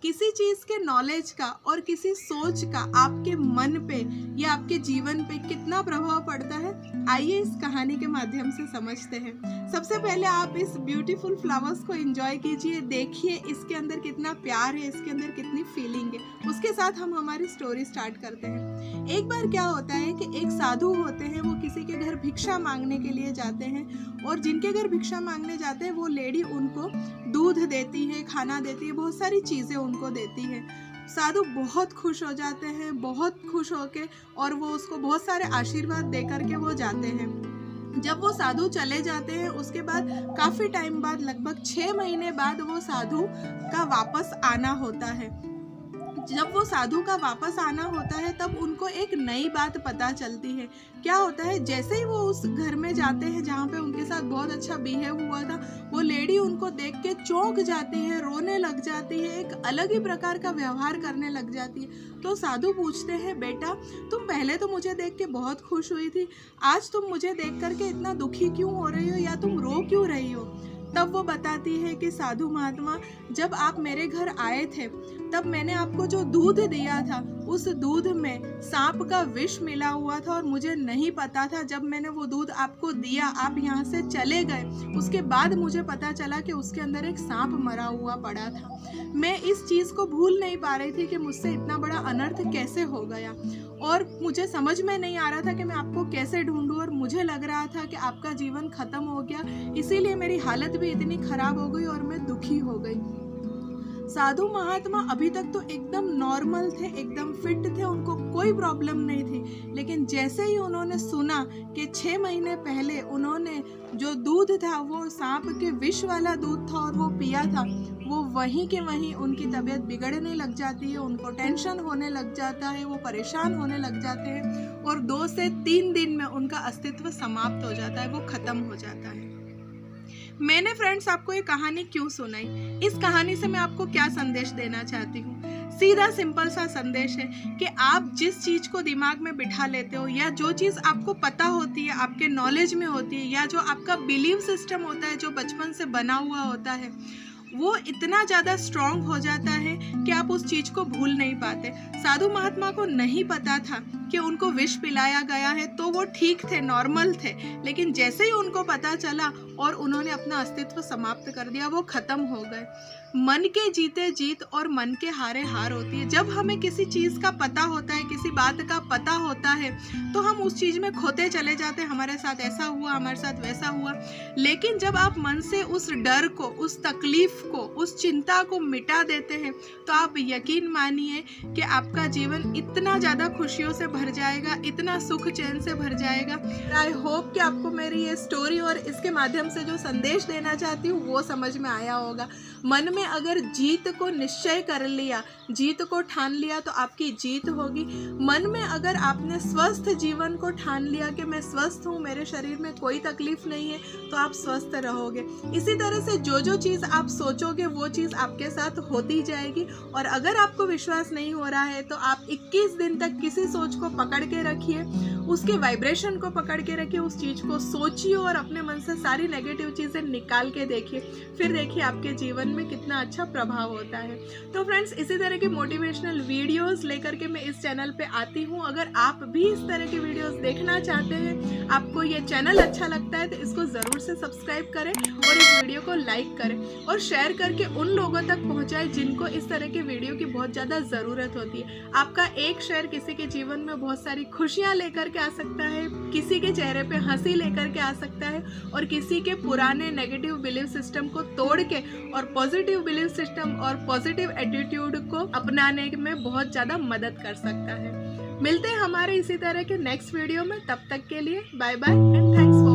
किसी चीज़ के नॉलेज का और किसी सोच का आपके मन पे या आपके जीवन पे कितना प्रभाव पड़ता है, आइए इस कहानी के माध्यम से समझते हैं। सबसे पहले आप इस ब्यूटीफुल फ्लावर्स को एंजॉय कीजिए, देखिए इसके अंदर कितना प्यार है, इसके अंदर कितनी फीलिंग है। उसके साथ हम हमारी स्टोरी स्टार्ट करते हैं। एक बार क्या होता है कि एक साधु होते हैं, वो किसी के घर भिक्षा मांगने के लिए जाते हैं और जिनके घर भिक्षा मांगने जाते हैं वो लेडी उनको दूध देती है, खाना देती है, बहुत सारी चीज़ें उनको देती है। साधु बहुत खुश हो जाते हैं, बहुत खुश होके, और वो उसको बहुत सारे आशीर्वाद दे करके वो जाते हैं। जब वो साधु चले जाते हैं उसके बाद काफ़ी टाइम बाद, लगभग 6 महीने बाद वो साधु का वापस आना होता है। जब वो साधु का वापस आना होता है तब उनको एक नई बात पता चलती है। क्या होता है, जैसे ही वो उस घर में जाते हैं जहाँ पे उनके साथ बहुत अच्छा बिहेव हुआ था, वो लेडी उनको देख के चौंक जाती है, रोने लग जाती है, एक अलग ही प्रकार का व्यवहार करने लग जाती है। तो साधु पूछते हैं, बेटा तुम पहले तो मुझे देख के बहुत खुश हुई थी, आज तुम मुझे देख करके इतना दुखी क्यों हो रही हो या तुम रो क्यों रही हो? तब वो बताती है कि साधु महात्मा, जब आप मेरे घर आए थे तब मैंने आपको जो दूध दिया था उस दूध में सांप का विष मिला हुआ था और मुझे नहीं पता था। जब मैंने वो दूध आपको दिया, आप यहाँ से चले गए, उसके बाद मुझे पता चला कि उसके अंदर एक सांप मरा हुआ पड़ा था। मैं इस चीज़ को भूल नहीं पा रही थी कि मुझसे इतना बड़ा अनर्थ कैसे हो गया, और मुझे समझ में नहीं आ रहा था कि मैं आपको कैसे ढूंढूं, और मुझे लग रहा था कि आपका जीवन खत्म हो गया, इसीलिए मेरी हालत भी इतनी खराब हो गई और मैं दुखी हो गई। साधु महात्मा अभी तक तो एकदम नॉर्मल थे, एकदम फिट थे, उनको कोई प्रॉब्लम नहीं थी। लेकिन जैसे ही उन्होंने सुना कि 6 महीने पहले उन्होंने जो दूध था वो सांप के विष वाला दूध था और वो पिया था, वो वहीं के वहीं उनकी तबीयत बिगड़ने लग जाती है, उनको टेंशन होने लग जाता है, वो परेशान होने लग जाते हैं और 2 से 3 दिन में उनका अस्तित्व समाप्त हो जाता है, वो खत्म हो जाता है। मैंने फ्रेंड्स आपको ये कहानी क्यों सुनाई, इस कहानी से मैं आपको क्या संदेश देना चाहती हूँ? सीधा सिंपल सा संदेश है कि आप जिस चीज़ को दिमाग में बिठा लेते हो या जो चीज़ आपको पता होती है, आपके नॉलेज में होती है, या जो आपका बिलीव सिस्टम होता है जो बचपन से बना हुआ होता है, वो इतना ज़्यादा स्ट्रॉन्ग हो जाता है कि आप उस चीज़ को भूल नहीं पाते। साधु महात्मा को नहीं पता था कि उनको विष पिलाया गया है, तो वो ठीक थे, नॉर्मल थे, लेकिन जैसे ही उनको पता चला और उन्होंने अपना अस्तित्व समाप्त कर दिया, वो खत्म हो गए। मन के जीते जीत और मन के हारे हार होती है। जब हमें किसी चीज़ का पता होता है, किसी बात का पता होता है, तो हम उस चीज़ में खोते चले जाते हैं, हमारे साथ ऐसा हुआ, हमारे साथ वैसा हुआ। लेकिन जब आप मन से उस डर को, उस तकलीफ को, उस चिंता को मिटा देते हैं, तो आप यकीन मानिए कि आपका जीवन इतना ज़्यादा खुशियों से भर जाएगा, इतना सुख चैन से भर जाएगा। आई होप कि आपको मेरी ये स्टोरी और इसके माध्यम से जो संदेश देना चाहती हूँ वो समझ में आया होगा। मन में अगर जीत को निश्चय कर लिया, जीत को ठान लिया, तो आपकी जीत होगी। मन में अगर आपने स्वस्थ जीवन को ठान लिया कि मैं स्वस्थ हूँ, मेरे शरीर में कोई तकलीफ नहीं है, तो आप स्वस्थ रहोगे। इसी तरह से जो चीज़ आप सोचोगे वो चीज़ आपके साथ होती जाएगी। और अगर आपको विश्वास नहीं हो रहा है तो आप 21 दिन तक किसी सोच को पकड़ के रखिए, उसके वाइब्रेशन को पकड़ के रखिए, उस चीज़ को सोचिए और अपने मन से सारी नेगेटिव चीज़ें निकाल के देखिए, फिर देखिए आपके जीवन में कितना अच्छा प्रभाव होता है। तो फ्रेंड्स, इसी तरह की मोटिवेशनल वीडियोस लेकर के मैं इस चैनल पे आती हूँ। अगर आप भी इस तरह की वीडियोस देखना चाहते हैं, आपको ये चैनल अच्छा लगता है, तो इसको ज़रूर से सब्सक्राइब करें और इस वीडियो को लाइक करें और शेयर करके उन लोगों तक पहुँचाएं जिनको इस तरह की वीडियो की बहुत ज़्यादा ज़रूरत होती है। आपका एक शेयर किसी के जीवन में बहुत सारी खुशियाँ लेकर आ सकता है, किसी के चेहरे पे हंसी लेकर के आ सकता है और किसी के पुराने नेगेटिव बिलीव सिस्टम को तोड़ के और पॉजिटिव बिलीव सिस्टम और पॉजिटिव एटीट्यूड को अपनाने में बहुत ज़्यादा मदद कर सकता है। मिलते हैं हमारे इसी तरह के नेक्स्ट वीडियो में, तब तक के लिए बाय बाय एंड थैंक्स।